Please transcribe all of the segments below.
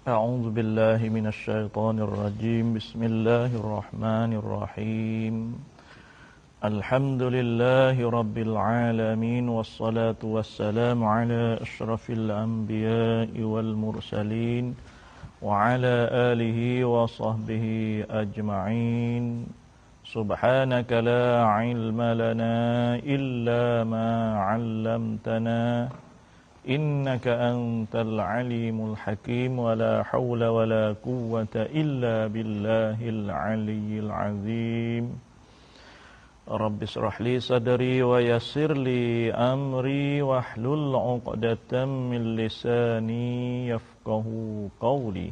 أعوذ بالله من الشيطان الرجيم بسم الله الرحمن الرحيم الحمد لله رب العالمين والصلاة والسلام على أشرف الأنبياء والمرسلين وعلى آله وصحبه أجمعين سبحانك لا علم لنا إلا ما علمتنا إنك أنت العليم الحكيم ولا حول ولا قوة إلا بالله العلي العظيم رب اشرح لي صدري ويسر لي أمري واحلل عقدة من لساني يفقه قولي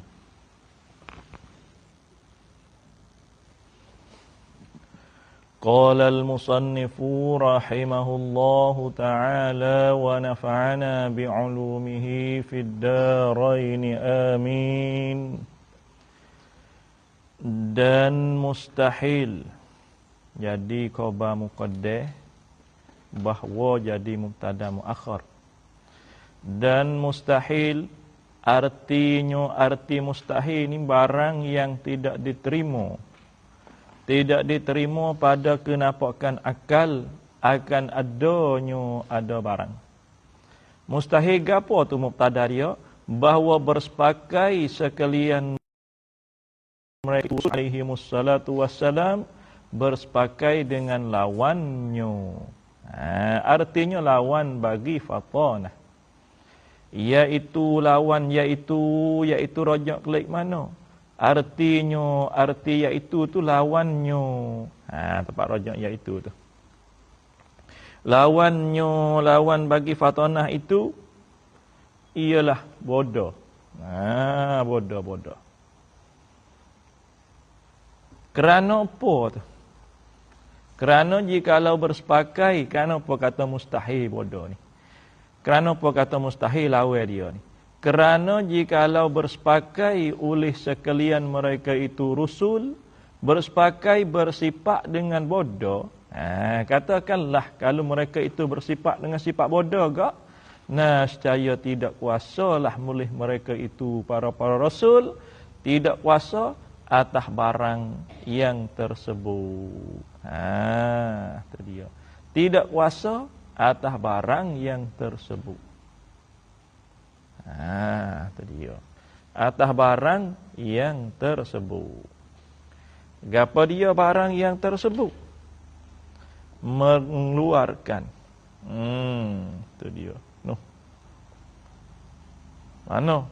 قال المصنف رحمه الله تعالى ونفعنا بعلومه في الدارين آمين. Dan mustahil jadi khabar muqaddam bahwa jadi mubtada muakhar. Dan mustahil artinya arti mustahil ini barang yang tidak diterima. Tidak diterima pada kenampakan akal akan adanya ada barang. Mustahil gapo tu mubtada dia? Bahawa bersepakai sekalian mereka alaihi wassalatu wassalam bersepakai dengan lawannya. Artinya lawan bagi fatanah. Iaitu lawan iaitu rojak kelik mana? Artinya arti iaitu tu lawannya. Tempat rojak iaitu tu. Lawan bagi fatanah itu ialah bodoh. Bodoh. Kerana apa tu? Kerana jikalau bersepakai, kerana apa kata mustahil bodoh ni? Kerana apa kata mustahil lawan dia ni? Kerana jikalau bersepakai oleh sekalian mereka itu rusul, bersepakai bersifat dengan bodoh, katakanlah kalau mereka itu bersifat dengan sifat bodoh gak, nescaya tidak kuasalah mulih mereka itu para rasul, tidak kuasa atas barang yang tersebut. Itu dia. Tidak kuasa atas barang yang tersebut. Itu dia. Atas barang yang tersebut. Gapa dia barang yang tersebut? Mengeluarkan. Itu dia. Mana?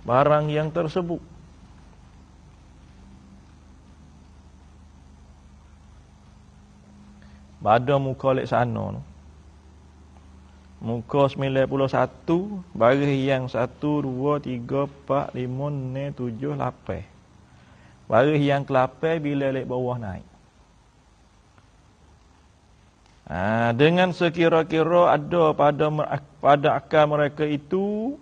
Barang yang tersebut. Pada muka lek sana tu. Muka 91, baris yang 1, 2, 3, 4, 5, 6, 7, 8. Baris yang ke-8 bila lek bawah naik. Dengan sekira-kira ada pada akal mereka itu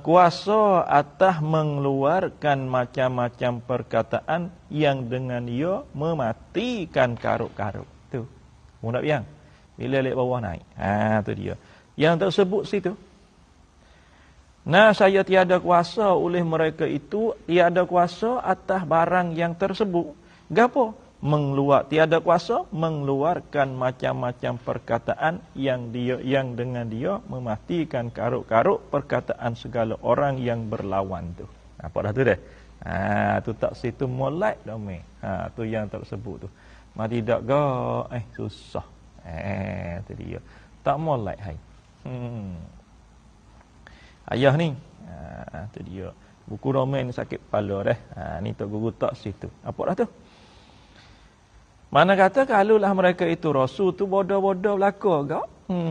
kuasa atas mengeluarkan macam-macam perkataan yang dengan ia mematikan karuk-karuk. Tu. Mudah biang. Bila lek bawah naik. Tu dia. Yang tersebut situ. Saya tiada kuasa oleh mereka itu, tiada kuasa atas barang yang tersebut. Gapo? Tiada kuasa mengeluarkan macam-macam perkataan yang dengan dia mematikan karuk-karuk perkataan segala orang yang berlawan tu. Apa dah tu dah? Tu tak situ molek dah meh. Tu yang tersebut tu. Tidak ga susah. Tu dia. Tak molek hai. Ayah ni. Tu dia. Buku roman sakit kepala dah. Ni tok guru tak situ. Apa dah tu? Mana kata kalaulah mereka itu rasul tu bodoh-bodoh belaka gak?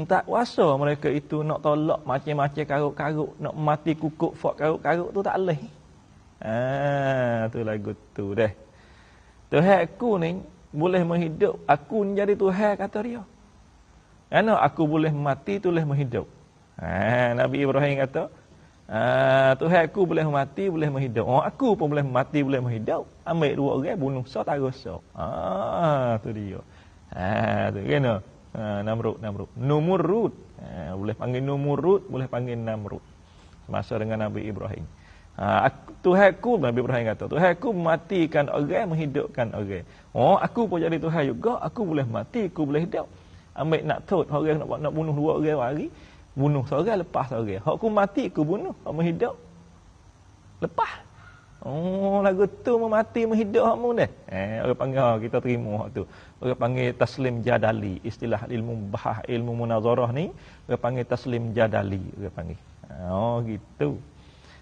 Tak kuasa mereka itu nak tolak macam-macam karuk-karuk, nak mati kukuk fak karuk-karuk tu tak leh. Tu lagu tu dah. Tuhan aku ni boleh menghidup, aku ni jadi Tuhan kata dia. Kerana aku boleh mati, tu boleh menghidup. Nabi Ibrahim kata, Tuhan aku boleh mati, boleh menghidup. Aku pun boleh mati, boleh menghidup. Ambil dua orang, bunuh so, tak rasa. Tu dia. Tu kena. Namrud. Numurud. Boleh panggil Numurud, boleh panggil Namrud. masa dengan Nabi Ibrahim. Tuhanku, Nabi Ibrahim kata, Tuhanku mematikan orang, menghidupkan orang. Oh, aku pun jadi Tuhan juga, aku boleh mati, aku boleh hidup. Ambil nak tot, orang nak bunuh 2 orang hari, bunuh seorang, lepas seorang. Hak aku mati, aku bunuh, hak menghidup, lepas. Oh, lagu tu memati menghidup hakmu dah. Orang panggil kita terima hak tu. Orang panggil taslim jadali. Istilah ilmu bahah, ilmu munazarah ni, orang panggil taslim jadali, orang panggil. Oh, gitu.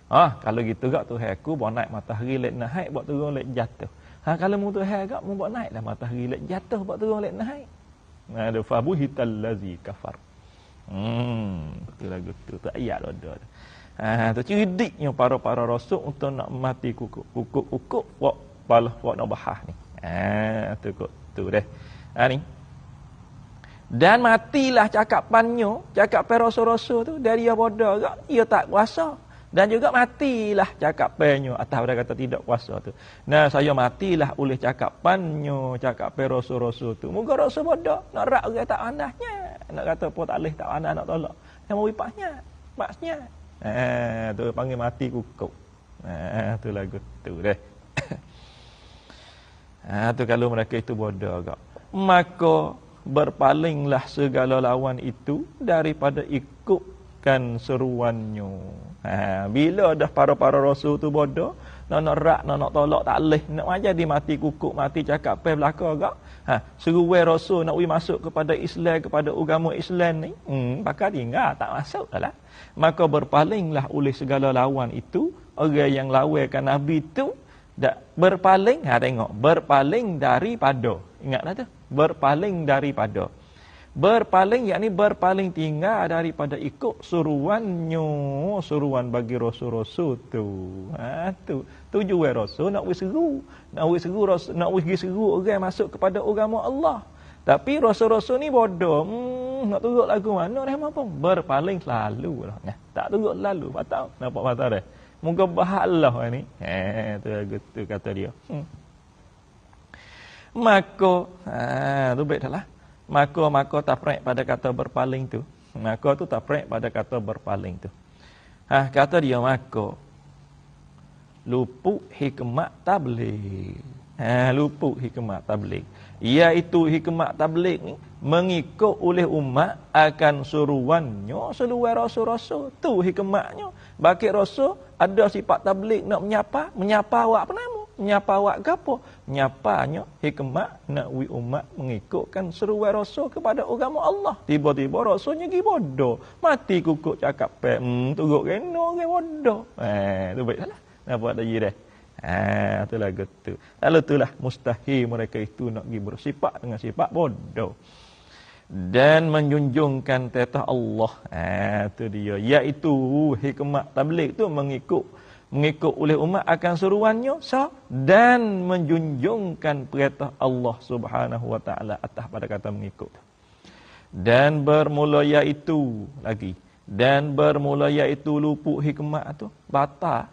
Kalau gitu gak Tuhan aku buat naik matahari lek naik, buat turun lek jatuh. Kalau mu Tuhan gak mu buat naik lah matahari lek jatuh, buat turun lek naik. Ada fabuhital lazi kafar. Tu lagu tu ayat ada. Tu cerdiknya para rasul untuk nak mati kukuk buat nak bahas ni. Tu deh. Ni. Dan matilah cakapannya, cakapan rasul-rasul tu dari dia bodoh gak, ia tak kuasa. Dan juga matilah cakapannya atas pada kata tidak kuasa tu. Nah, saya matilah oleh cakapannya, cakapan rasul-rasul tu. Moga rasul bodoh, nak rak orang tak pandahnya. Nak kata apa tak boleh, tak pandai nak tolak. Yang mau ipahnya, maksnya. Tu panggil mati kukuk. Tu lagu tu deh. Tu kalau mereka itu bodoh gak. Maka berpalinglah segala lawan itu daripada ikutkan seruannya. Bila dah para rasul tu bodoh, nak rak, nak tolak tak leh, nak aja dia mati kukuk, mati cakap pe belaka gak. Seruan rasul nak masuk kepada Islam, kepada agama Islam ni, pakar tinggal tak masuk lah. Maka berpalinglah oleh segala lawan itu, orang yang lawankan nabi tu dak berpaling, tengok, berpaling daripada. Ingatlah tu, berpaling daripada. Berpaling, yakni berpaling tinggal daripada ikut suruannya, suruan bagi rasul-rasul tu. Tu tujuan rasul nak seru, nak seru orang masuk kepada agama Allah. Tapi rasul-rasul ni bodoh, nak turut lagu mana dah mampu. Berpaling selalu lah. Tak turut lalu, patau. Nampak patau dah. Moga bahalah ni. Tu kata dia. Maka, tu baik dah lah. Maka taprek pada kata berpaling tu. Maka tu taprek pada kata berpaling tu. Kata dia maka luput hikmat tabligh. Luput hikmat tabligh. Iaitu hikmat tabligh ni mengikut oleh umat akan suruannya seluar rasul-rasul. Tu hikmatnya. Bagi rasul ada sifat tabligh nak menyapa awak penamu. Menyapa awak gapo? Menyapanya hikmat nak umat mengikutkan seruan rasul kepada agama Allah. Tiba-tiba rasulnya pergi bodoh. Mati kukuk cakap pe, turut kena orang bodoh. Tu baiklah. Nampak tak dah? Tu lagu tu. Lalu itulah mustahil mereka itu nak pergi bersifat dengan sifat bodoh. Dan menjunjungkan titah Allah. Tu dia. Iaitu hikmat tabligh tu mengikut oleh umat akan seruannya dan menjunjungkan perintah Allah Subhanahu wa taala atas pada kata mengikut. Dan bermula iaitu lagi. Dan bermula iaitu luput hikmat tu batal.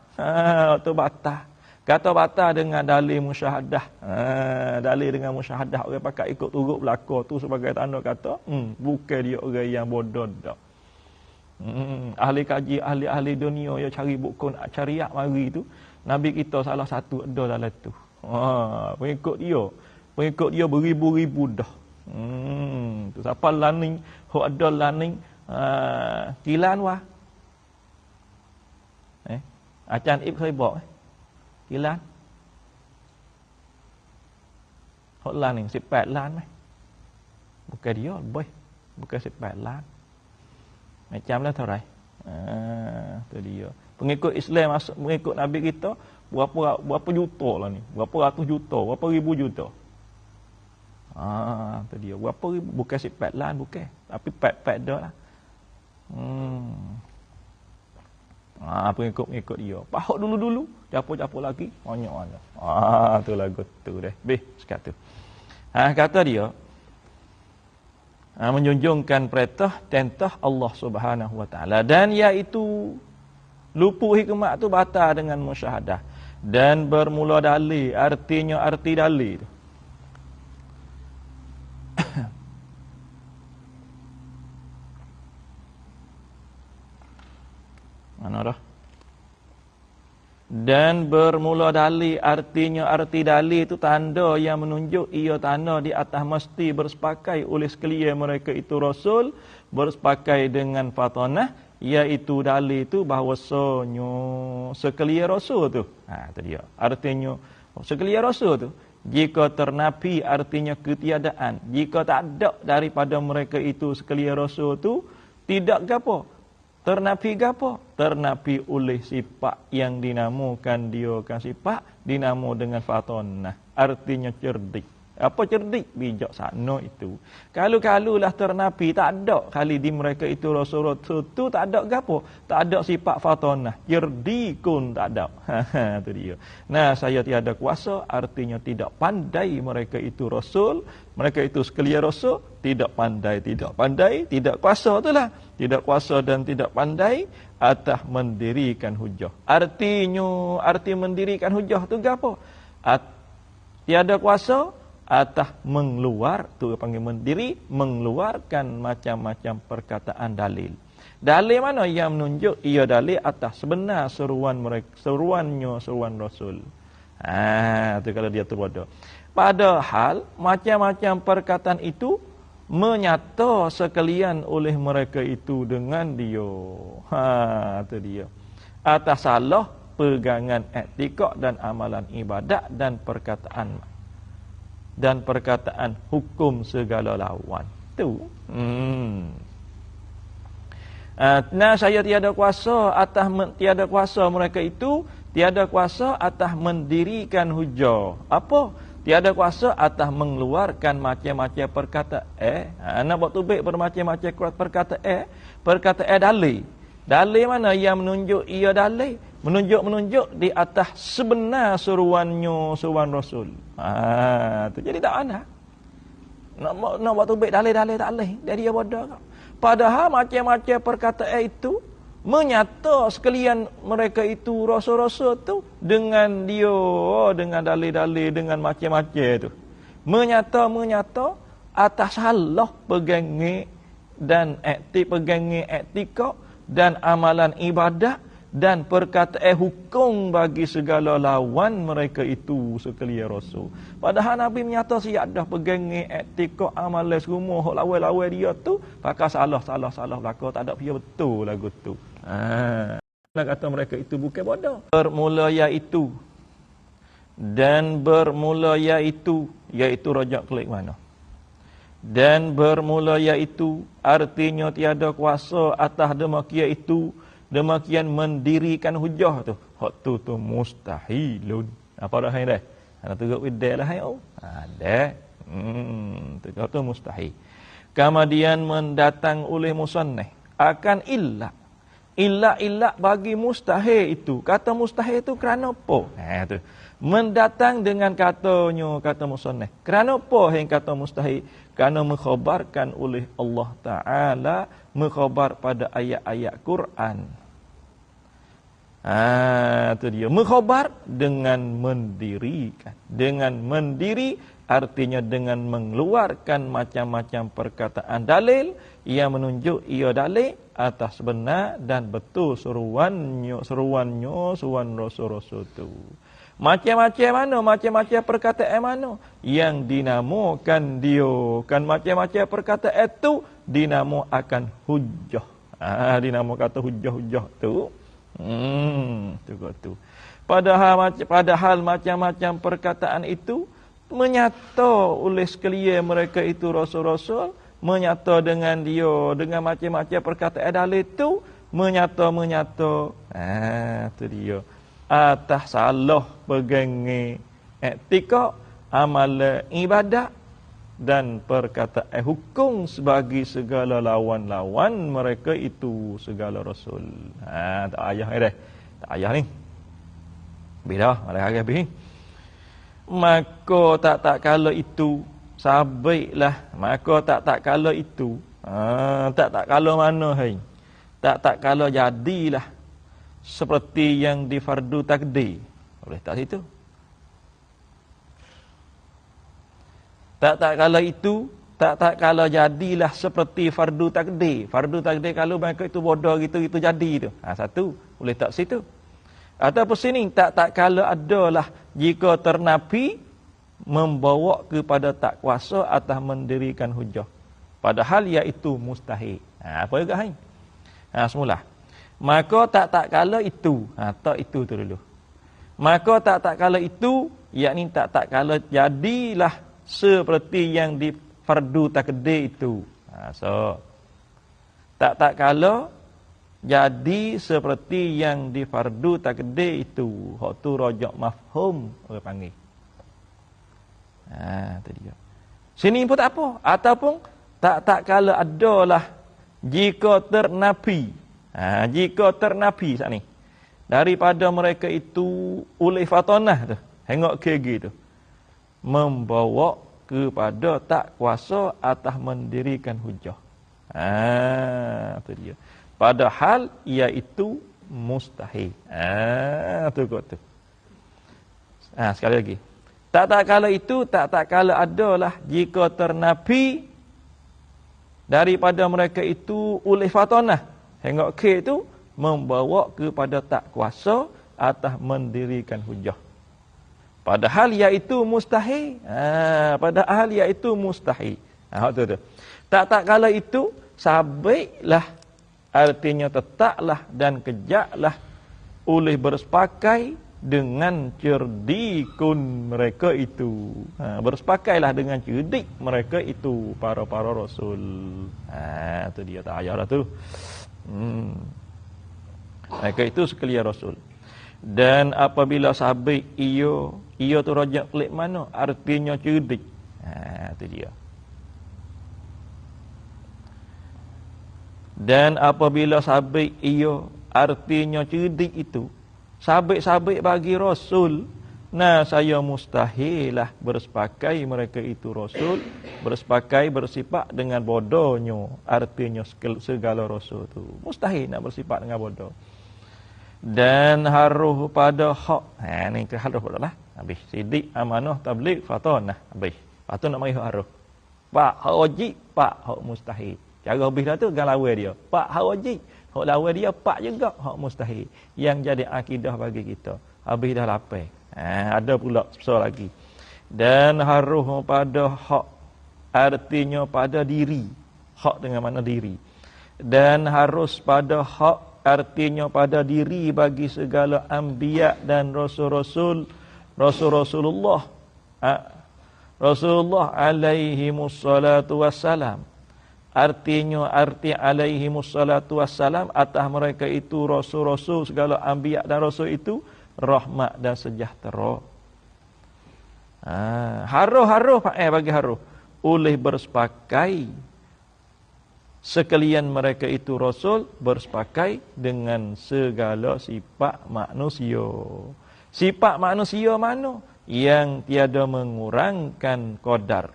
Tu batal. Kata batal dengan dalil musyahadah. Dalil dengan musyahadah orang pakai ikut turut belaka tu sebagai tanda kata bukan dia orang yang bodoh dah. Ahli kaji, ahli dunia yang cari buku nak cariak mari tu, Nabi kita salah satu ada dalam tu. Pengikut dia beribu-ribu dah. Tu siapa laning, hok ada laning kilan wah. Acan ib khaibak. Kilan. Hok laning 18 lan. Bukan dia lebih. Bukan 18 lan. Macam lah tarai. Tu dia. Pengikut Islam masuk mengikut Nabi kita berapa juta lah ni. Berapa ratus juta, berapa ribu juta. Tu dia. Berapa ribu, bukan 18 lan bukan. Tapi pat dah lah. Pengikut dia. Pahok dulu-dulu, capur-capur lagi, banyak. Tu lagu tu deh. Sekat tu. Kata dia menjunjungkan perintah tentah Allah Subhanahu wa taala dan iaitu luput hikmat tu batal dengan musyahadah dan bermula dalil, artinya arti dalil tu. Mana dah? Dan bermula dalil, artinya arti dalil itu tanda yang menunjuk ia tanda di atas mesti bersepakai oleh sekalian mereka itu Rasul, bersepakai dengan fatanah, iaitu dalil itu bahawasanya sekalian Rasul tu. Itu dia. Artinya sekalian Rasul tu, jika ternafi artinya ketiadaan. Jika tak ada daripada mereka itu sekalian Rasul tu, tidak gapo? Ternafi gapo? Ternafi oleh sifat yang dinamakan dia kan sifat dinamo dengan fatanah. Artinya cerdik. Apa cerdik? Bijaksana itu. Kalau-kalulah ternafi tak ada kali di mereka itu Rasul-Rasul tu tak ada gapo? Tak ada sifat fatanah. Cerdikun tak ada. Itu dia. Nah, saya tiada kuasa artinya tidak pandai mereka itu Rasul, mereka itu sekalian Rasul, tidak pandai, tidak kuasa itulah. Tidak kuasa dan tidak pandai atas mendirikan hujah. Artinya, arti mendirikan hujah tu gapo? Tiada kuasa atas mengeluar, tu panggil mendiri, mengeluarkan macam-macam perkataan dalil. Dalil mana yang menunjuk ia dalil atas sebenar seruan mereka, seruan Rasul. Tu kalau dia tu bodoh. Padahal macam-macam perkataan itu menyata sekalian oleh mereka itu dengan dia. Itu dia. Atas salah pegangan etika dan amalan ibadat dan perkataan hukum segala lawan. Tu. Nah, saya tiada kuasa mereka itu tiada kuasa atas mendirikan hujah. Apa? Tiada kuasa atas mengeluarkan macam-macam perkataan. Nak buat tubik bermacam-macam perkataan dalil. Dalil mana yang menunjuk ia dalil? Menunjuk di atas sebenar seruan Rasul. Tu jadi tak ada. Nak buat tubik dalil tak boleh. Jadi dia bodoh. Padahal macam-macam perkataan itu menyata sekalian mereka itu Rasul-Rasul tu dengan dia, dengan dalil-dalil, dengan macam-macam tu. Menyata atas salah pegangi dan etika dan amalan ibadat dan perkataan hukum bagi segala lawan mereka itu sekalian Rasul. Padahal Nabi menyata siap dah pegangi etika amalan semua hak lawan-lawan dia tu, pakai salah belaka, tak ada pia betul lagu tu. Nak kata mereka itu bukan bodoh. Bermula iaitu iaitu rojak klik mana? Dan bermula iaitu artinya tiada kuasa atas demikian mendirikan hujah tu. Hak tu mustahilun. Apa dah hai dah? Ana tengok widai lah hai oh. Ada. Tu mustahil. Kemudian mendatang oleh musannif akan Illa bagi mustahil itu. Kata mustahil itu kerana apa? Tu. Mendatang dengan kata musannif. Kerana apa yang kata mustahil? Kerana mengkhabarkan oleh Allah Ta'ala, mengkhabar pada ayat-ayat Quran. Itu dia. Mengkhabar dengan mendirikan. Dengan mendiri artinya dengan mengeluarkan macam-macam perkataan dalil yang menunjuk ia dalil atas benar dan betul seruan Rasul-Rasul itu. Macam-macam perkataan mana yang dinamakan dia. Kan macam-macam perkataan itu dinamakan hujjah. Dinamo kata hujjah tu. Tu. Padahal macam-macam perkataan itu menyata oleh sekalian mereka itu Rasul-Rasul, menyata dengan dia, dengan macam-macam perkataan dalil itu, menyata. Tu dia. Atas salah pegangi etika, amalan ibadat dan perkataan hukum sebagai segala lawan-lawan mereka itu segala Rasul. Tak ayah ni dah. Tak ayah ni. Bila malah habis. Maka tak kala itu sabaiklah, maka tak kala itu tak kala mana hai, tak kala jadilah seperti yang di fardu takdir. Boleh tak situ? Tak kala itu Tak kalau jadilah seperti fardu takdir. Fardu takdir kalau mereka itu bodoh gitu jadi tu. Satu, boleh tak situ. Ataupun sini tak kalau adalah jika ternabi membawa kepada tak kuasa atas mendirikan hujah. Padahal iaitu mustahil. Apa juga hai? Semula. Maka tak kala itu. Tak itu tu dulu. Maka tak kala itu, yakni tak kala jadilah seperti yang di fardu takdir itu. So tak kala jadi seperti yang di fardu takdir itu. Hak tu rajak mafhum orang panggil. Tu dia. Sini pun tak apa. Ataupun tak kala adalah jika ternabi. Jika ternabi saat ni. Daripada mereka itu oleh fatonah tu. Hengok kegi tu. Membawa kepada tak kuasa atas mendirikan hujah. Tu dia. Padahal iaitu mustahil. Tu kot tu. Sekali lagi. Tak kala itu, tak kala adalah jika ternabi daripada mereka itu oleh fatonah. Hengok ke itu membawa kepada tak kuasa atas mendirikan hujah. Padahal iaitu mustahil. Padahal iaitu mustahil. Tu. Tak kala itu sabitlah, artinya tetaplah dan kejaklah oleh bersepakai dengan cerdikun mereka itu. Bersepakailah dengan cerdik mereka itu, para rasul. Tu dia tak payah dah tu. Mereka itu sekalian rasul. Dan apabila sabit ia tu rajak klik mana? Artinya cerdik. Tu dia. Dan apabila sabit ia artinya cerdik itu, sabit bagi rasul, saya mustahilah bersepakai mereka itu rasul, bersepakai bersifat dengan bodohnya, artinya segala rasul tu. Mustahil nak bersifat dengan bodoh. Dan haruh pada hak. Ni ke haruh dah lah. Habis sidik, amanah, tabligh, fatonah. Habis. Patut nak mari haruh. Pak hak wajib, pak hak mustahil. Cara habis dah tu galawe dia. Pak hak wajib, hak lawa dia pak juga hak mustahil. Yang jadi akidah bagi kita. Habis dah lapai. Ada pula besar lagi. Dan haruh pada hak, artinya pada diri. Hak dengan mana diri. Dan harus pada hak, artinya pada diri bagi segala anbiya dan Rasulullah alaihimussalatu wassalam. Artinya arti alaihimussalatu wassalam atas mereka itu rasul-rasul, segala anbiya dan rasul itu rahmat dan sejahtera. Haruh bagi haruh oleh bersepakai sekalian mereka itu rasul, bersepakai dengan segala sifat manusia. Sifat manusia mana? Yang tiada mengurangkan qadar.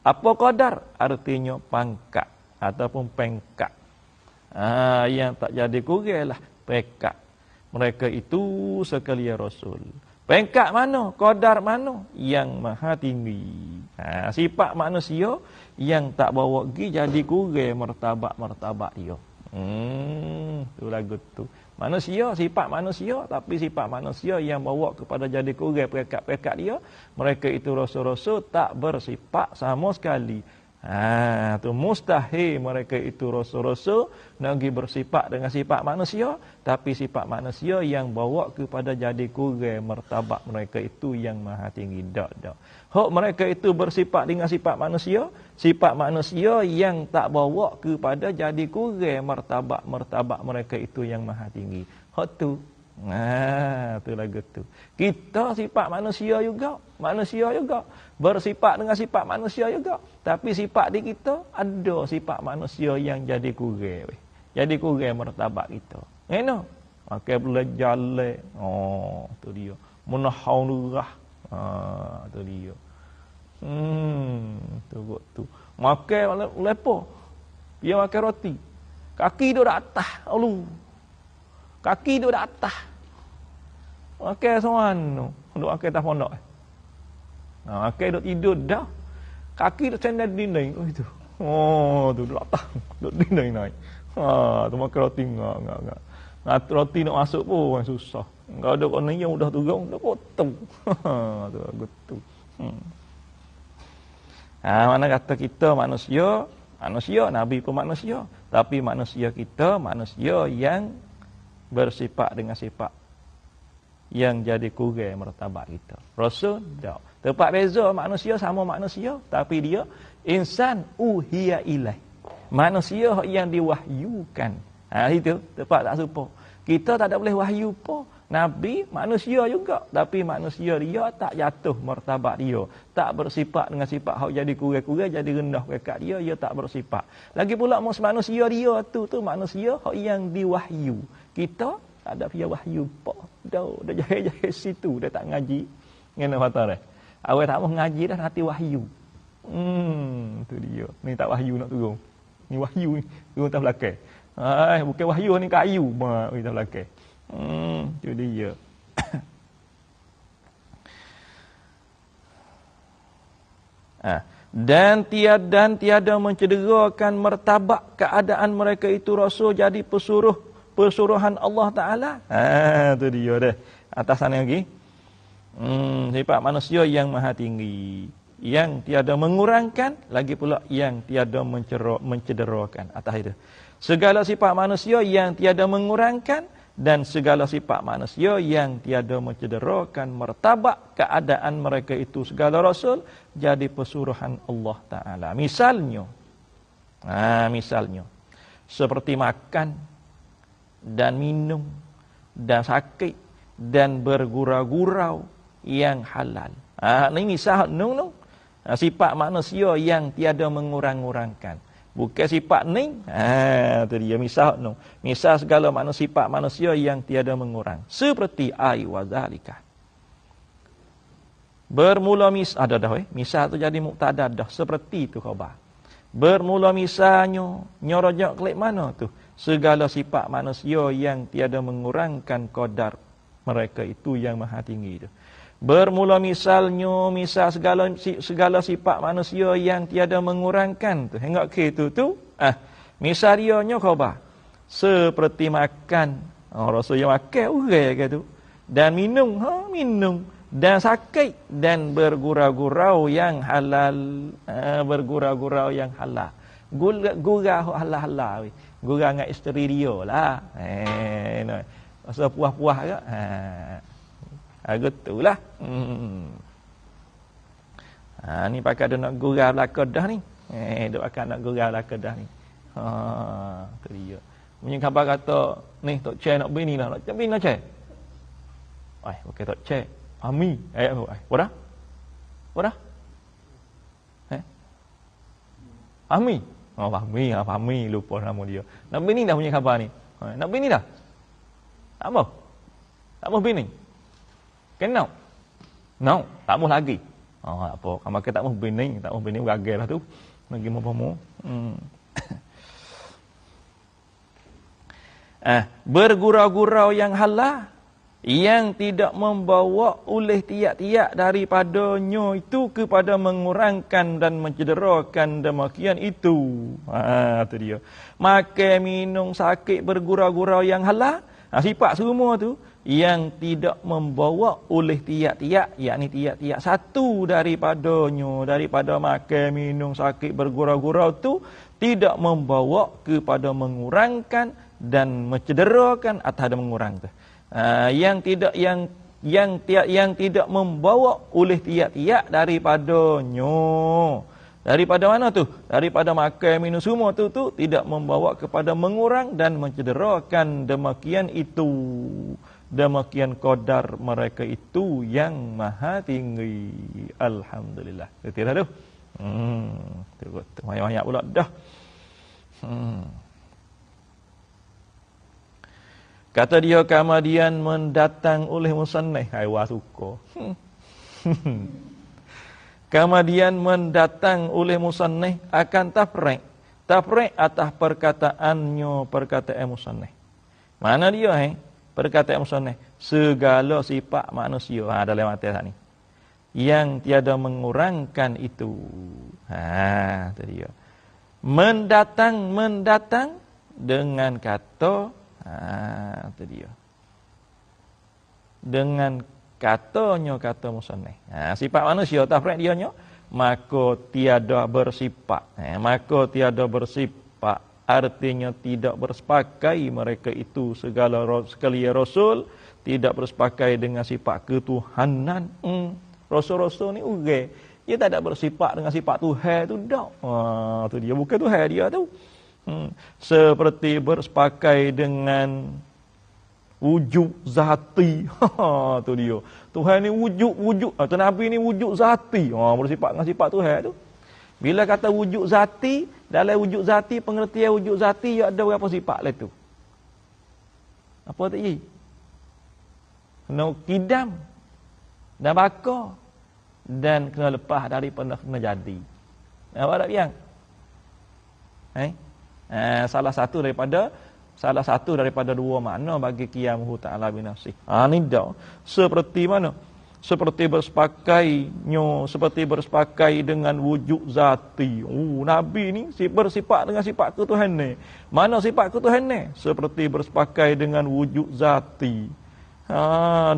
Apa qadar? Artinya pangkat ataupun pengkat. Yang tak jadi kurang lah pengkat. Mereka itu sekalian rasul. Pengkat mana? Qadar mana? Yang maha tinggi. Sifat manusia yang tak bawa pergi jadi kurang martabat dia. Tu lagu tu. Manusia, sifat manusia, tapi sifat manusia yang bawa kepada jadi kurang pekat-pekat dia, mereka itu rasul-rasul tak bersifat sama sekali. Tu mustahil mereka itu rasul-rasul nak pergi bersifat dengan sifat manusia, tapi sifat manusia yang bawa kepada jadi kurang martabat mereka itu yang maha tinggi. Tak. Hak mereka itu bersifat dengan sifat manusia yang tak bawa kepada jadi kurang martabat mereka itu yang maha tinggi. Hak tu. Tu lagu tu. Kita sifat manusia juga. Bersifat dengan sifat manusia juga. Tapi sifat di kita ada sifat manusia yang jadi kurang. Jadi kurang martabat kita. Ngeno? Makai belajar le. Tu dia. Menahau nurah. Tu dia. Tu. Makan lepo. Dia makan roti. Kaki dia dah atas. Kaki dia dah atas. Makan semua. Duk makan atas pondok. Makan duk tidur dah. Kaki dia sandal dinding. Oh itu. Oh, tu latah. Duduk dinding naik. Tu makan roti enggak. Roti nak masuk pun susah. Enggak ada kau ni yang udah turun, dah potong. Tu gitu. Mana kata kita manusia, Nabi pun manusia. Tapi manusia kita, manusia yang bersifat dengan sifat yang jadi kurang martabat kita. Rasul tak. Tempat beza manusia sama manusia, tapi dia insan uhiya ilaih. Manusia yang diwahyukan. Itu tempat tak serupa. Kita tak ada boleh wahyu pun. Nabi manusia juga, tapi manusia dia tak jatuh martabat dia, tak bersifat dengan sifat hak jadi kurang-kurang, jadi rendah dekat dia tak bersifat. Lagi pula manusia dia tu manusia hak yang diwahyu. Kita tak ada via wahyu pun. Dah jahil-jahil situ, dah tak ngaji. Ngene kata dah. Awak tak mau ngaji dah hati wahyu. Tu dia. Ni tak wahyu nak turun. Ni wahyu ni turun atas belakang. Bukan wahyu ni kayu mak kita belakang. Itu dia. Dan tiada mencederakan martabat keadaan mereka itu rasul jadi pesuruhan Allah Taala. Itu dia dah. Atas sana lagi. Sifat manusia yang maha tinggi, yang tiada mengurangkan, lagi pula yang tiada mencederakan. Atas itu. Segala sifat manusia yang tiada mengurangkan dan segala sifat manusia yang tiada mencederakan martabat keadaan mereka itu segala rasul jadi pesuruhan Allah Taala. Misalnya seperti makan dan minum dan sakit dan bergurau-gurau yang halal. Ini misal sifat manusia yang tiada mengurang-urangkan. Bukan sifat ni. Tu dia misal Misal segala sifat manusia yang tiada mengurang. Seperti ai wa zalika. Bermula misal tu jadi mubtada dah. Seperti tu khabar. Bermula misalnya nyorojak klik mana tu? Segala sifat manusia yang tiada mengurangkan qadar mereka itu yang maha tinggi itu. Bermula misal segala sifat manusia yang tiada mengurangkan tu. Hingga ke tu. Misal dia khabar. Seperti makan. Rasul yang makan orang ke tu. Dan minum. Dan sakit. Dan bergurau-gurau yang halal. Bergurau-gurau yang halal. Gurau halal-halal. Gurau dengan isteri dia lah. Masa puas-puas ke. Gitulah. Ni pakai dia nak gurau belaka dah ni. Dia pakai nak gurau belaka dah ni. Tu dia. Punya khabar kata, ni Tok Che nak bini lah. Nak bini lah Che. Okey Tok Che. Ami. Wadah? Ami. Fahmi. Lupa nama dia. Nak bini dah punya khabar ni. Nak bini dah? Tak mau? Tak mau bini? Kenal? No, tak mau lagi. Tak apa. Kalau kita tak mau bini gagal lah tu. Lagi mau. Bergurau-gurau yang halal yang tidak membawa oleh tiap-tiap daripadanya itu kepada mengurangkan dan mencederakan demikian itu. Tu dia. Makan, minum, sakit, bergurau-gurau yang halal. Sifat semua tu yang tidak membawa oleh tiap-tiap, yakni tiap-tiap satu daripadanya, daripada makan, minum, sakit, bergurau-gurau tu tidak membawa kepada mengurangkan dan mencederakan atau ada mengurang tu. Yang tidak membawa oleh tiap-tiap daripadanya. Daripada mana tu? Daripada makan, minum semua tu tidak membawa kepada mengurang dan mencederakan demikian itu. Demikian qadar mereka itu yang maha tinggi. Alhamdulillah. Betul tak tu? Banyak-banyak pula dah. Kata dia kemudian mendatang oleh musannif. Wah suka. Kemudian mendatang oleh musannif akan tafriq. Tafriq atas perkataan musannif. Mana dia perkataan musannif? Segala sifat manusia. Dalam atas ni. yang tiada mengurangkan itu. Itu dia. Mendatang dengan kata, itu dia. Dengan katanya kata musannif. Sifat manusia tafriq dia nya, maka tiada bersifat. Maka tiada bersifat artinya tidak bersepakai mereka itu sekalian rasul tidak bersepakai dengan sifat ketuhanan. Rasul-rasul ni urai. Dia tak ada bersifat dengan sifat Tuhan tu dak. Tu dia bukan Tuhan dia tu. Seperti bersepakai dengan wujud zati. Tu dia. Tuhan ni wujud. Atau Nabi ni wujud zati. Bersifat dengan sifat Tuhan tu. Bila kata wujud zati, dalam wujud zati, pengertian wujud zati ada berapa sifat lah tu? Apa tak ye? Kena kidam dan baka dan kena lepas daripada kena jadi. Apa tak biang? Salah satu daripada dua makna bagi qiyamuhu ta'ala binafsih. Ni dah. Seperti mana? Seperti bersepakai dengan wujud zati. Nabi ni bersifat dengan sifat ketuhanan. Mana sifat ketuhanan? Seperti bersepakai dengan wujud zati.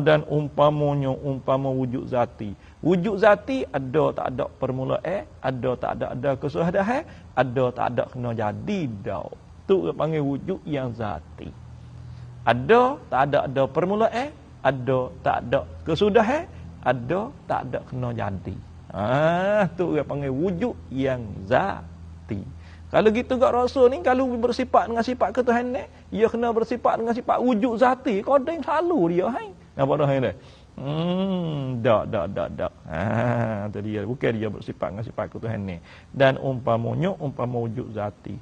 Dan umpama wujud zati. Wujud zati ada tak ada permulaan, ada tak ada kesudahan, ada tak ada kena jadi dah. Tu panggil wujud yang zati. Ada tak ada permulaan, ada tak ada kesudahan, ada tak ada kena jadi. Tu dia panggil wujud yang zati. Kalau gitu kat Rasul ni, kalau bersifat dengan sifat ketuhanan, dia kena bersifat dengan sifat wujud zati. Kodeng selalu dia, Apa dah dia? Tak. Tu dia. Bukan dia bersifat dengan sifat ketuhanan. Dan umpama wujud zati.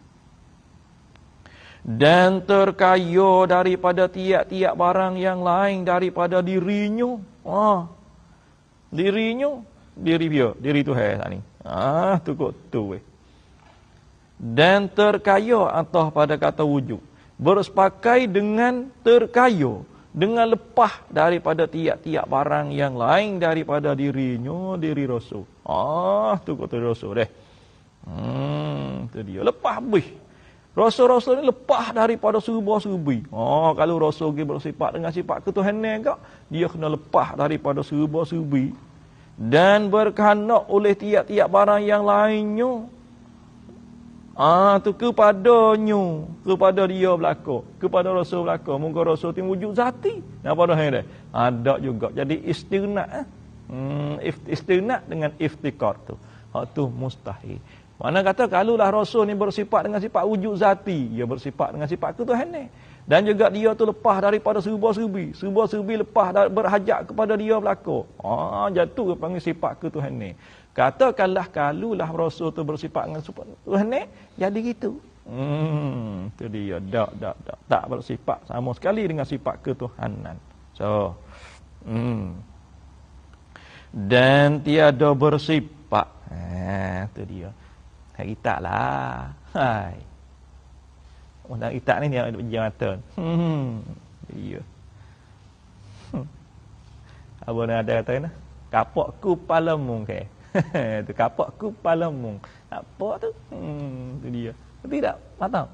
Dan terkaya daripada tiap-tiap barang yang lain daripada dirinya. Diri Tuhan tak ni. Tu kot tu weh. Dan terkaya atau pada kata wujud. Bersepakai dengan terkaya. Dengan lepas daripada tiap-tiap barang yang lain daripada dirinya, diri Rasul. Tu kot tu Rasul deh. Tu dia. Lepas habis. Rasul-rasul ni lepas daripada serba-serbi. Kalau Rasul bersifat dengan sifat ketuhanan kak, dia kena lepas daripada serba-serbi. Dan berkehendak oleh tiap-tiap barang yang lainnya. Tu kepadanya, kepada dia belaka, kepada Rasul belaka. Mungkin Rasul tu wujud zati. Apa dah dia? Ada juga. Jadi istighnaq. Istighnaq dengan iftikar tu. Tu mustahil. Mana kata kalulah Rasul ni bersifat dengan sifat wujud zati, dia bersifat dengan sifat ketuhanan. Dan juga dia tu lepas daripada serba-serbi. Serba-serbi lepas berhajat kepada dia belaka. Jatuh panggil sifat ketuhanan. Katakanlah kalulah Rasul tu bersifat dengan sifat ketuhanan, jadi gitu. Tu dia. Tak bersifat sama sekali dengan sifat ketuhanan. So, dan tiada bersifat. Tu dia. Kita lah. Undang kita ni dia ujian mata. Iya. Apa nak ada kata ni? Kapakku palamu ke. Tu kapakku palamu. Apa tu? Tu dia. Tidak, tahu.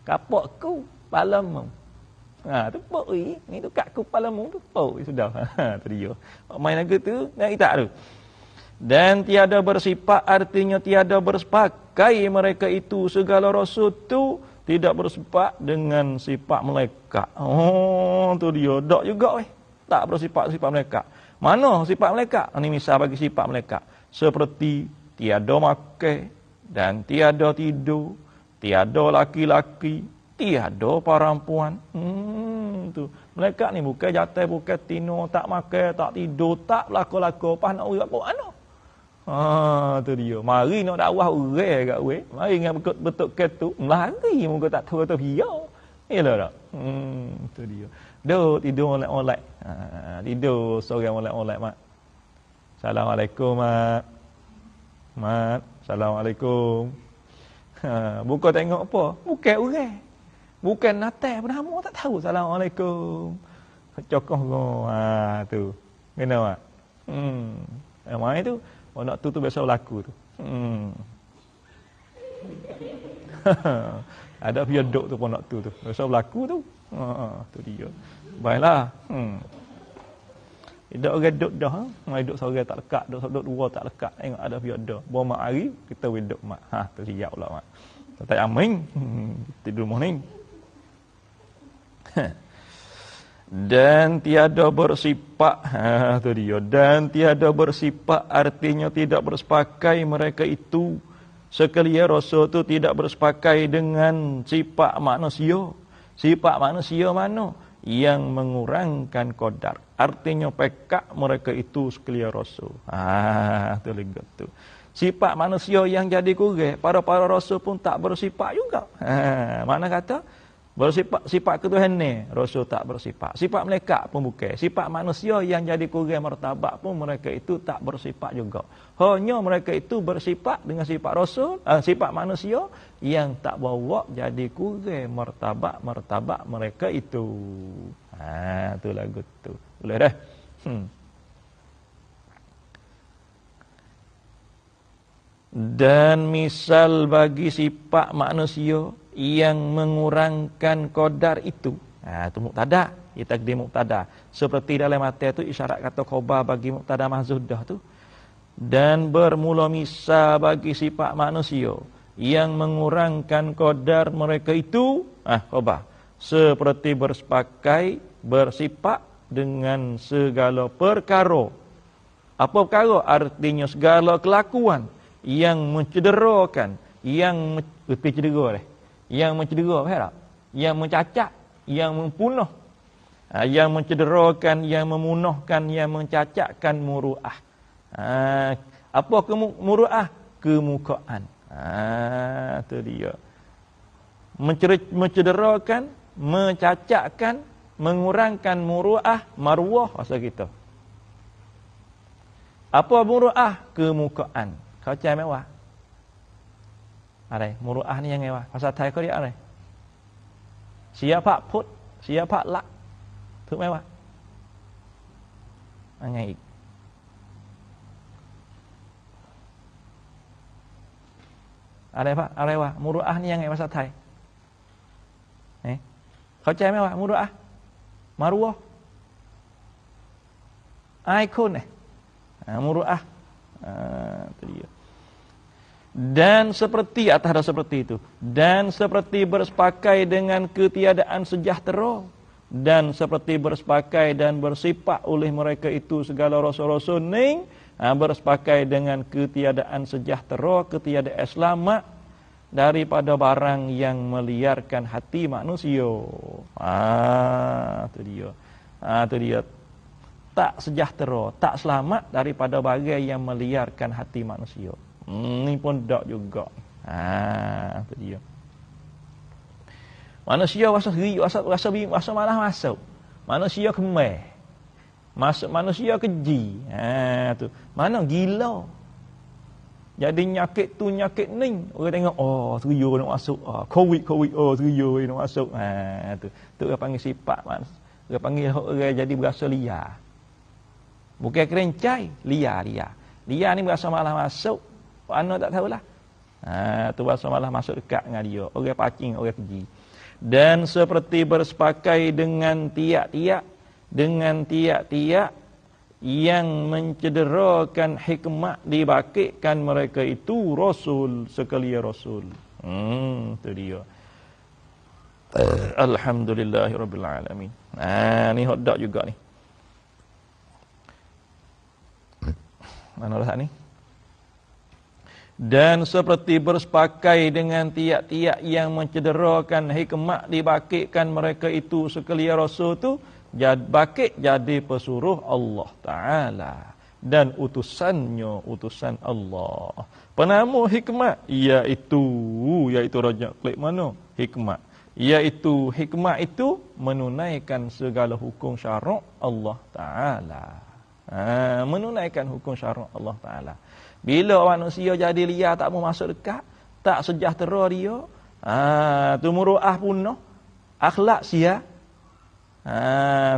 Kapakku palamu. Tu poi. Ni tu kakku palamu tu poi sudah. Tu dia. Main lagu tu nak kita tu. Dan tiada bersifat artinya tiada bersepakai mereka itu segala rasul tu tidak bersifat dengan sifat malaikat. Tu dia. Tak juga weh. Tak bersifat malaikat. Mana sifat malaikat? Ini misal bagi sifat malaikat. Seperti tiada makan dan tiada tidur, tiada laki-laki, tiada perempuan. Tu. Malaikat ni bukan jatuh, bukan tino, tak makan, tak tidur, tak lako-lako, pas nak urap kau mana? Tu dia. Mari nak dakwah orang kat we. Mari dengan betul ketu, lari muka tak tahu tu dia. Yalah tak? Tu dia. Tidur oleh-oleh. Tidur seorang oleh-oleh mak. Assalamualaikum mak. Mak, assalamualaikum. Buka tengok apa? Bukan orang. Bukan natal pun hamo tak tahu. Assalamualaikum. Cokoh tu. Kena mak. Yang main tu, nak tu biasa berlaku tu. Ada piaduk tu pun nak tu. Biasa berlaku tu. Tu dia. Baiklah. Hidup orang duduk dah. Hidup seorang tak lekat. Duduk dua tak lekat. Tengok ada piaduk. Bawa mak hari, kita hidup mak. Tu siap pula mak. Tak amin. Tidur rumah ni. Dan tiada bersifat. Tu dia. Dan tiada bersifat artinya tidak bersepakai mereka itu. Sekalian Rasul tu tidak bersepakai dengan sifat manusia. Sifat manusia mana? Yang mengurangkan qadar. Artinya pekak mereka itu sekalian Rasul. Tu lihat tu. Sifat manusia yang jadi kurang, para Rasul pun tak bersifat juga. Mana kata? Sifat ketuhanan Rasul tak bersifat. Sifat malaikat pun bukan. Sifat manusia yang jadi kurang martabat pun mereka itu tak bersifat juga. Hanya mereka itu bersifat dengan sifat Rasul, sifat manusia yang tak bawa jadi kurang martabat mereka itu. Tu lagu tu. Boleh dah? Dan misal bagi sifat manusia yang mengurangkan qadar itu. Itu muktada. Ia takdir muktada. Seperti dalam mata itu isyarat kata khabar bagi muktada mahzudah tu. Dan bermula misal bagi sifat manusia yang mengurangkan qadar mereka itu. Khabar. Seperti bersepakai, bersifat dengan segala perkara. Apa perkara? Artinya segala kelakuan yang mencederakan, yang cedera dah. Yang mencedera, faham tak? Yang mencacat, yang mempunuh. Yang mencederakan, yang memunahkan, yang mencacatkan muru'ah. Apa muru'ah? Kemukaan. Itu dia. Mencederakan, mencacatkan, mengurangkan muru'ah, maruah masa kita. Apa muru'ah? Kemukaan. Kau cakap mewah. Ada muru'ah ni yang mewah. Pasal Thai kau dia ada. Siapa put, siapa lak. Tu mewah. Angai. Ada apa? Ada apa? Muru'ah ni yang pasal Thai. Kau cakap mewah muru'ah. Maruah. Ikon muru'ah. Itu dia. Dan seperti atas ada seperti itu. Dan seperti bersepakai dengan ketiadaan sejahtera. Dan seperti bersepakai dan bersifat oleh mereka itu segala rasul-rasul ni. Bersepakai dengan ketiadaan sejahtera, ketiadaan selamat. Daripada barang yang meliarkan hati manusia. Itu dia. Itu dia. Tak sejahtera, tak selamat daripada barang yang meliarkan hati manusia. Ni pun tak juga. Itu dia. Manusia rasa malah masuk. Manusia kemai. Manusia keji. Tu. Mana gila. Jadi nyakit tu nyakit ni. Orang tengok, tuyul nak masuk. Covid, tuyul nak masuk. Tu. Tu orang panggil sifat. Orang panggil orang jadi berasa liar. Bukan kerencai, liar. Liar ni berasa malah masuk. Mana tak tahulah. Tu berasa malah masuk dekat dengan dia. Orang pacing, orang keji. Dan seperti bersepakai dengan tiap-tiap yang mencederakan hikmat dibakitkan mereka itu Rasul sekalian Rasul. Itu dia. Alhamdulillahirabbil alamin. Ni hodok juga ni. Mana dah ni? Dan seperti bersepakai dengan tiap-tiap yang mencederakan hikmat dibakitkan mereka itu sekalian Rasul tu bakit jadi pesuruh Allah Ta'ala dan utusannya utusan Allah. Penama hikmat iaitu rajak klik mana? Hikmat. Iaitu hikmat itu menunaikan segala hukum syarak Allah Ta'ala. Menunaikan hukum syarak Allah Ta'ala. Bila manusia jadi liar tak mau masuk dekat, tak sejahtera dia, tu muru'ah punah, akhlak sia.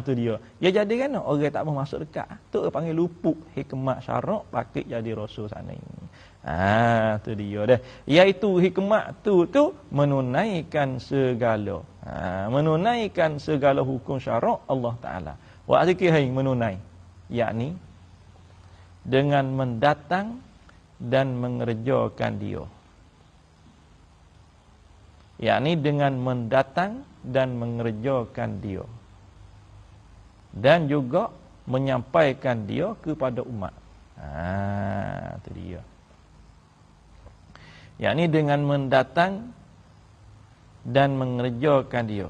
Tu dia. Ya jadi kan orang tak mau masuk dekat. Tu panggil luput hikmat syarak pakai jadi rasul sana ini. Tu dia dah. Iaitu hikmat tu menunaikan segala. Menunaikan segala hukum syarak Allah Taala. Wa zikir menunai. Yakni dengan mendatang dan mengerjakan dia. Yakni dengan mendatang dan mengerjakan dia. Dan juga menyampaikan dia kepada umat. Itu dia. Yakni dengan mendatang dan mengerjakan dia.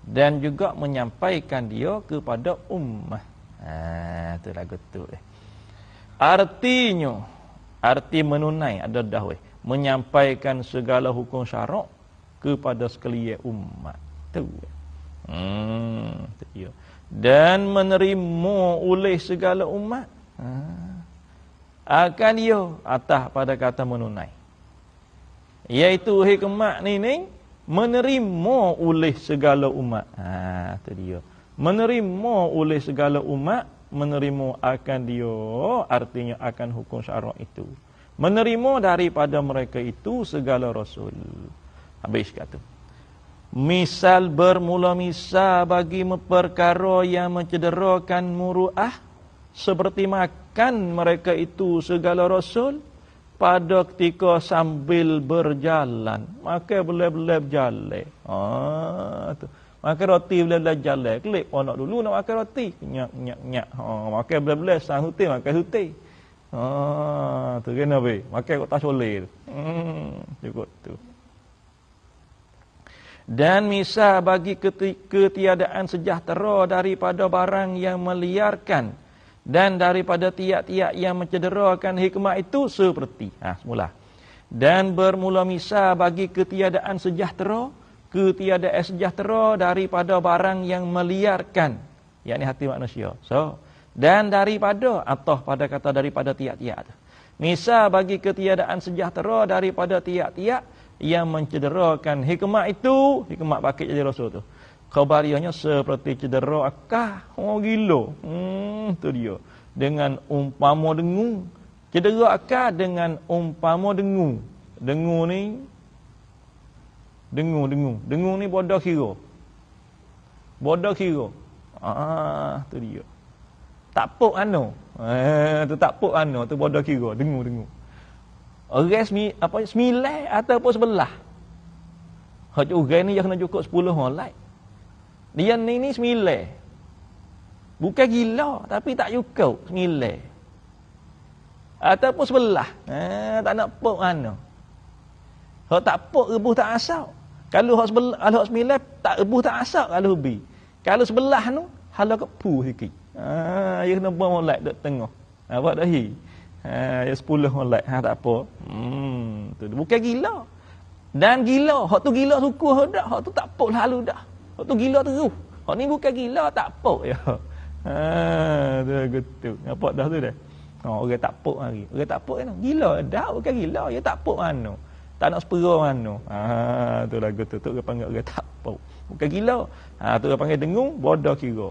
Dan juga menyampaikan dia kepada umat. Itu lagu tu. Artinya, arti menunai ada dah menyampaikan segala hukum syarak kepada sekalian umat. Tu. Tu dia. Dan menerima oleh segala umat akan dia atas pada kata menunai, iaitu hikmat ni menerima oleh segala umat. Itu dia, menerima oleh segala umat, menerima akan dia artinya akan hukum syarak itu, menerima daripada mereka itu segala rasul. Habis kata misal bermula misal bagi perkara yang mencederakan muruah, seperti makan mereka itu segala rasul pada ketika sambil berjalan. Makan boleh-boleh berjalan. Tu. Makan roti boleh-boleh berjalan. Klik nak dulu nak makan roti. Nyak. Makan boleh-boleh sang hutai, makan hutai. Tu kena be. Makan kat tas oleh tu. Cukup tu. Dan misal bagi ketiadaan sejahtera daripada barang yang meliarkan dan daripada tiap-tiap yang mencederakan hikmat itu seperti semula. Dan bermula misal bagi ketiadaan sejahtera daripada barang yang meliarkan, yakni hati manusia. Dan daripada atau pada kata daripada tiap-tiap tu. Misal bagi ketiadaan sejahtera daripada tiap-tiap yang mencederakan hikmat itu, hikmat pakai jadi rasul tu. Khabariahnya seperti cedera akal. Gila. Tu dia. Dengan umpama dengung. Cedera akal dengan umpama dengung. Dengung ni bodoh kira. Bodoh kira. Tu dia. Tak pok anu. Tu tak pok anu, tu bodoh kira, dengung. Orang sembilan ataupun sebelah. Hak orang ni yang kena cukup 10 orang. Dia ni sembilan. Bukan gila tapi tak cukup 9. Ataupun sebelah. Tak nak pok mana. Hak tak pok rebuh tak asal. Kalau hak sebelah, hak 9 tak rebuh tak asal kalau bi. Kalau sebelah tu hala kepu sikit. Dia kena buang molek dekat tengah. Buat dah hi. Ya 10 molek. Tak apa. Tu bukan gila. Dan gila, hak tu gila suku dak, hak tu tak pok lalu dah. Hak tu gila terus. Hak ni bukan gila tak pok ya. Tu gitu. Nampak dah tu dah. Orang tak pok hari. Orang tak pok kan. Gila dak, bukan gila, dia tak pok mana. Tak nak sepera mana. Tu lagu tu orang panggil orang tak pok. Bukan gila. Tu orang panggil dengung, bodoh kira.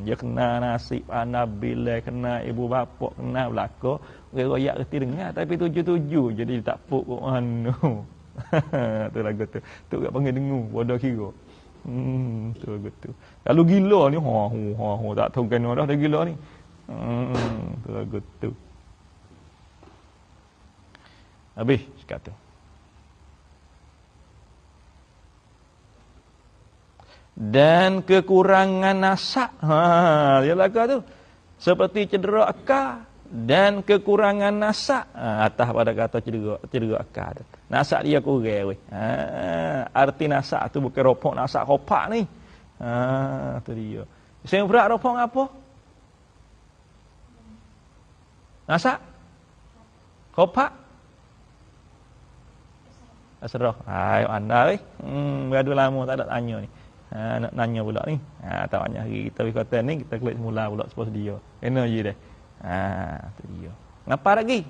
Dia kena nasib Nabil, kena ibu bapa, kena belaka. Orang royak reti dengar tapi tuju-tuju jadi tak pok kok mana. Tu lagu tu. Tu orang panggil dengung, bodoh kira. Tu lagu tu. Kalau gila ni tak tahu kena dah gila ni. Tu lagu tu. Habis kata. Dan kekurangan nasak. Dia lagu tu. Seperti cedera akal dan kekurangan nasak. Atas pada kata cedera akal tu. Nasak dia kurang weh. Arti nasak tu bukan ropok nasak kopak ni. Tu dia. Saya berat ropok apa? Nasak? Kopak? Aserah. Hai anda beradu lama tak ada tanya ni. Nak nanya pula ni. Tak banyak hari kita pergi kota ni kita klik semula pula sepos dia. Kena je dah. Tu dia. Ngapa lagi?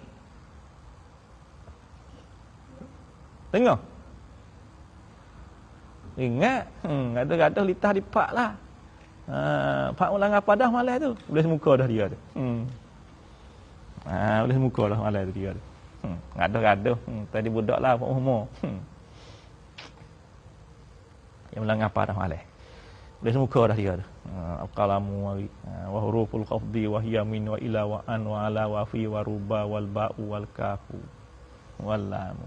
Tengok. Ingat, gaduh-gaduh litah dipak lah. Pak ulang apa dah malam tu? Boleh muka dah dia tu. Boleh muka dah malam tu dia tu. Gaduh-gaduh. Tadi budak lah Pak Umur. Yang ulang apa dah malam. Boleh muka dah dia tu. Al-qalamu wa huruful khafdi wa hiya min wa ila wa an wa ala wa fi wa ruba wal ba'u wal kafu wal lam.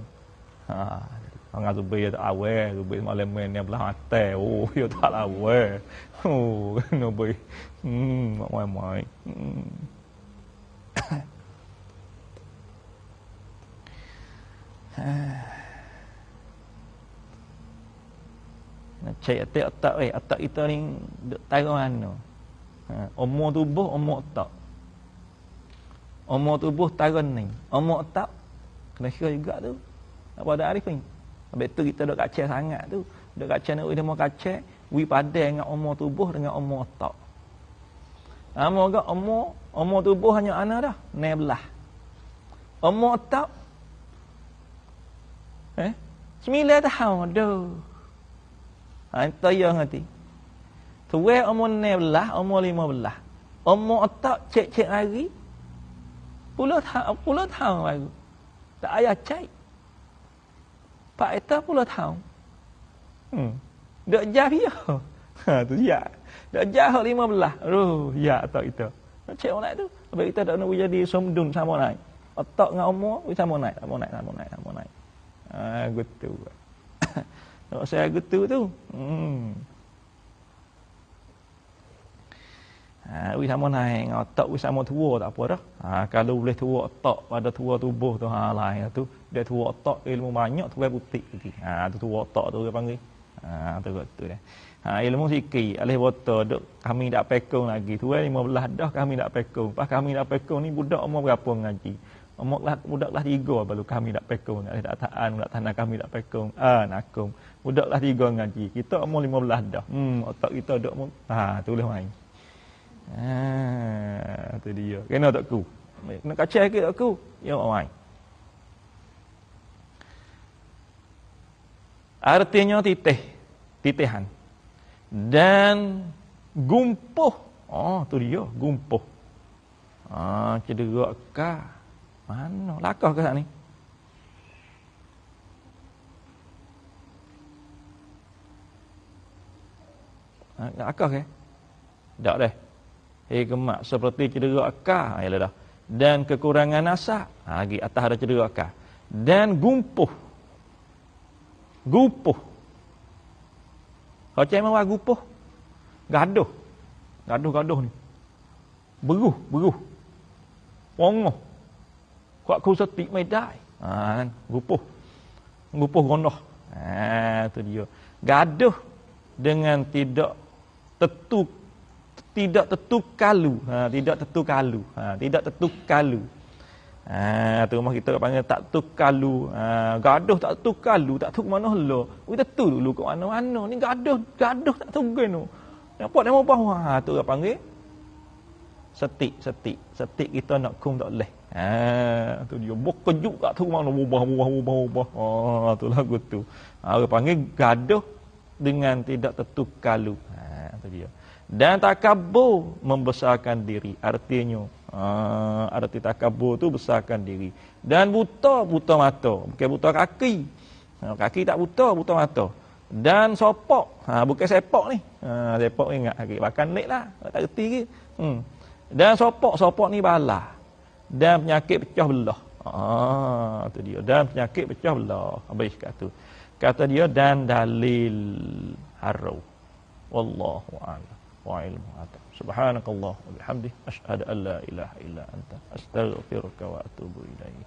Orang Zubair tak awal, Zubair malam main yang belah mata. Oh, dia tak awal. Oh, kena boy. Mak mai-mai. Nak cek otak otak kita ni duk tahu mana. Umur tubuh, umur otak. Umur tubuh tahun ni. Umur otak kena kira juga tu. Apa ada arif ni? Habis tu kita duk kacau sangat tu. Duk kacau nak dia mau kacau, wi padan dengan umur tubuh dengan umur otak. Moga umur tubuh hanya ana dah, 16. Umur otak 9 tahun dah. Itu yang ngerti. Tuwe umur 16, umur 15. Umur otak cek-cek hari 10 tahun baru. Tak payah cek. Pak itu 10 tahun. Dok jah dia. Tu ya. Dok jah 15. Ya tak itu. Nak cek orang tu. Habis kita tak nak jadi somdun sama naik. Otak dengan umur sama naik. Gitu. Nak saya gitu tu. Wis sama naik dengan otak wis sama tua tak apa dah. Kalau boleh tua otak pada tua tubuh tu lain tu. Dia tua otak ilmu banyak tua putih lagi. Tu tua otak tu dia panggil. Tu dah. Ilmu sikit alih botol duk kami dak pekong lagi. Tua 15 dah kami dak pekong. Pas kami dak pekong ni budak umur berapa ngaji? Budak lah 3 baru kami dak pekong. Dak taan dak tanah kami dak pekong. Nakung. Budak lah 3 ngaji. Kita umur 15 dah. Otak kita duk tu boleh main. Tu dia. Kena tak ku. Nak kacau ke tak ku? Ya main. Artinya titihan. Dan gumpuh. Tu dia, gumpuh. Cedera kah? Mana? Lakah ke tak ni? Lakah ke? Tak dah. Gemak seperti cedera akar. Yalah dah. Dan kekurangan nasab. Lagi atas ada cedera akar. Dan gumpuh. Kau cakap mahu gupuh? Gaduh ni. Beruh. Pongoh. Kuat ku setik mai dai. Gupuh gondoh. Tu dia. Gaduh dengan tidak tetu kalu. Tidak tetu kalu. Tu rumah kita panggil tak tetu kalu. Gaduh tak tetu kalu, tak tetu mana lo. We tetu dulu kat mana-mana. Ni gaduh tak tetu geno. Nampak nama bawah. Tu orang panggil setik. Setik kita nak kum tak boleh. Tu dia kejut kat tu mana ubah. Tu lagu tu. Orang panggil gaduh dengan tidak tetu kalu. Tu dia. Dan takabur membesarkan diri. Artinya arti takabur tu besarkan diri. Dan buta mata. Bukan buta kaki. Kaki tak buta mata. Dan sopok. Bukan sepok ni. Sepok ingat kaki. Bahkan lek lah. Tak kerti ke. Dan sopok ni bala. Dan penyakit pecah belah. Tu dia. Dan penyakit pecah belah. Habis kata dia dan dalil harau. Wallahu a'lam. Wa'ilmu atam. Subhanakallah wa bihamdih. Ashhadu an la ilaha illa anta. Astaghfiruka wa atubu ilaih.